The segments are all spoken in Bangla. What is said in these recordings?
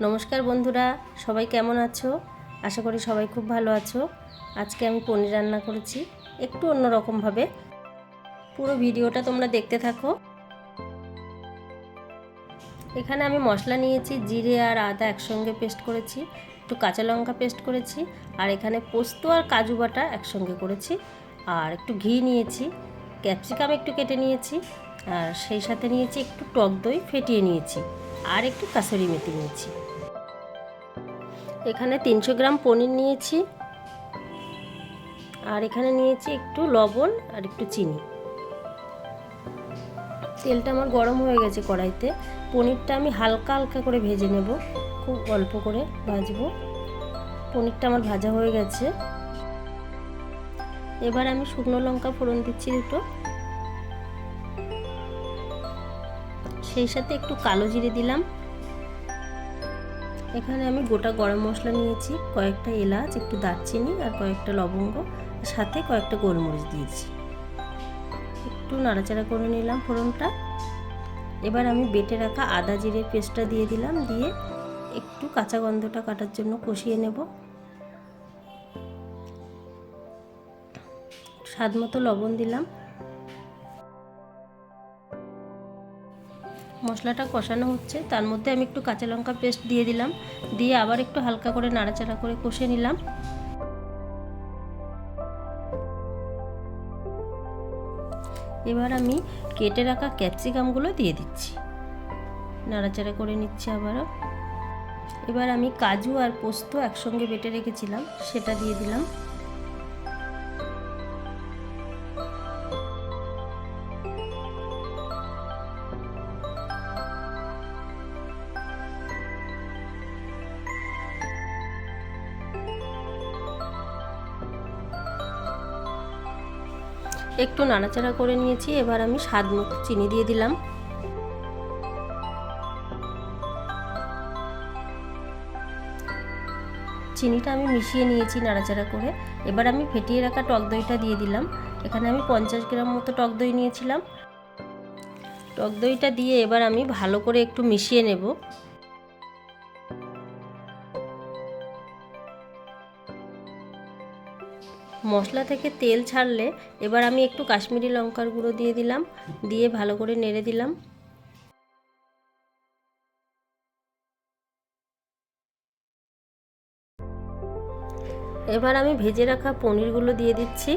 নমস্কার বন্ধুরা, সবাই কেমন আছো? আশা করি সবাই খুব ভালো আছো। আজকে আমি পনির রান্না করেছি একটু অন্যরকম ভাবে। পুরো ভিডিওটা তোমরা দেখতে থাকো। এখানে আমি মশলা নিয়েছি, জিরে আর আদা একসঙ্গে পেস্ট করেছি, একটু কাঁচা লঙ্কা পেস্ট করেছি, আর এখানে পোস্ত আর কাজু বাটা একসঙ্গে করেছি, আর একটু ঘি নিয়েছি, ক্যাপসিকাম একটু কেটে নিয়েছি, আর সেই সাথে নিয়েছি একটু টক দই ফেটিয়ে নিয়েছি, আর একটু কাসুরি মেথি নিয়েছি। এখানে 300 গ্রাম পনির নিয়েছি, আর এখানে নিয়েছি একটু লবণ আর একটু চিনি। তেলটা আমার গরম হয়ে গেছে কড়াইতে। পনিরটা আমি হালকা হালকা করে ভেজে নেব, খুব অল্প করে ভাজবো। পনিরটা আমার ভাজা হয়ে গেছে। এবার আমি শুকনো লঙ্কা ফোড়ন দিচ্ছি দুটো, সেই সাথে একটু কালো জিরে দিলাম। এখানে আমি গোটা গরম মশলা নিয়েছি, কয়েকটা এলাচ, একটু দারচিনি আর কয়েকটা লবঙ্গ, সাথে কয়েকটা গোলমরিচ দিয়েছি। একটু নাড়াচাড়া করে নিলাম ফোড়নটা। এবার আমি বেটে রাখা আদা জিরের পেস্টটা দিয়ে দিলাম, দিয়ে একটু কাঁচা গন্ধটা কাটার জন্য কষিয়ে নেব। স্বাদ মতো লবণ দিলাম। মশলাটা কষানো হচ্ছে, তার মধ্যে আমি একটু কাঁচা লঙ্কা পেস্ট দিয়ে দিলাম, দিয়ে আবার একটু হালকা করে নাড়াচাড়া করে কষে নিলাম। এবার আমি কেটে রাখা ক্যাপসিকামগুলো দিয়ে দিচ্ছি, নাড়াচাড়া করে নিচ্ছি আবারও। এবার আমি কাজু আর পোস্ত একসঙ্গে বেটে রেখেছিলাম, সেটা দিয়ে দিলাম। একটু নাড়াচাড়া করে নিয়েছি। এবার আমি স্বাদ মতো চিনি দিয়ে দিলাম। চিনিটা আমি মিশিয়ে নিয়েছি নাড়াচাড়া করে। এবার আমি ফেটিয়ে রাখা টক দইটা দিয়ে দিলাম। এখানে আমি 50 গ্রাম মতো টক দই নিয়েছিলাম। টক দইটা দিয়ে এবার আমি ভালো করে একটু মিশিয়ে নেব। মশলা থেকে তেল ছাড়লে এবার আমি একটু কাশ্মীরি লঙ্কার গুঁড়ো দিয়ে দিলাম, দিয়ে ভালো করে নেড়ে দিলাম। এবার আমি ভেজে রাখা পনিরগুলো দিয়ে দিচ্ছি।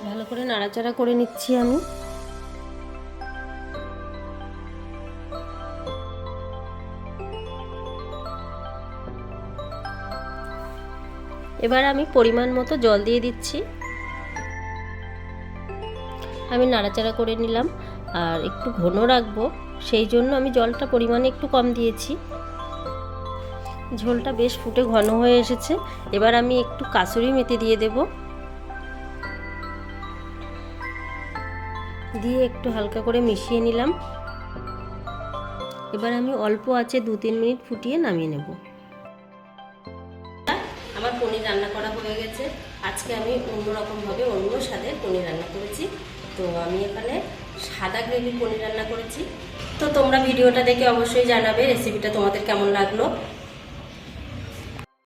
ভালো করে নাড়াচাড়া করে নিচ্ছি আমি। এবার আমি পরিমাণ মতো জল দিয়ে দিচ্ছি। আমি নাড়াচাড়া করে নিলাম, আর একটু ঘন রাখবো সেই জন্য আমি জলটা পরিমাণে একটু কম দিয়েছি। ঝোলটা বেশ ফুটে ঘন হয়ে এসেছে। এবার আমি একটু কাসুরি মেথি দিয়ে দেব, দিয়ে একটু হালকা করে মিশিয়ে নিলাম। এবার আমি অল্প আঁচে 2-3 মিনিট ফুটিয়ে নামিয়ে নেব। আমার পনির রান্না করা হয়ে গেছে। আজকে আমি অন্যরকমভাবে অন্য স্বাদের পনির রান্না করেছি। তো আমি এখানে সাদা গ্রেভি পনির রান্না করেছি। তো তোমরা ভিডিওটা দেখে অবশ্যই জানাবে রেসিপিটা তোমাদের কেমন লাগলো।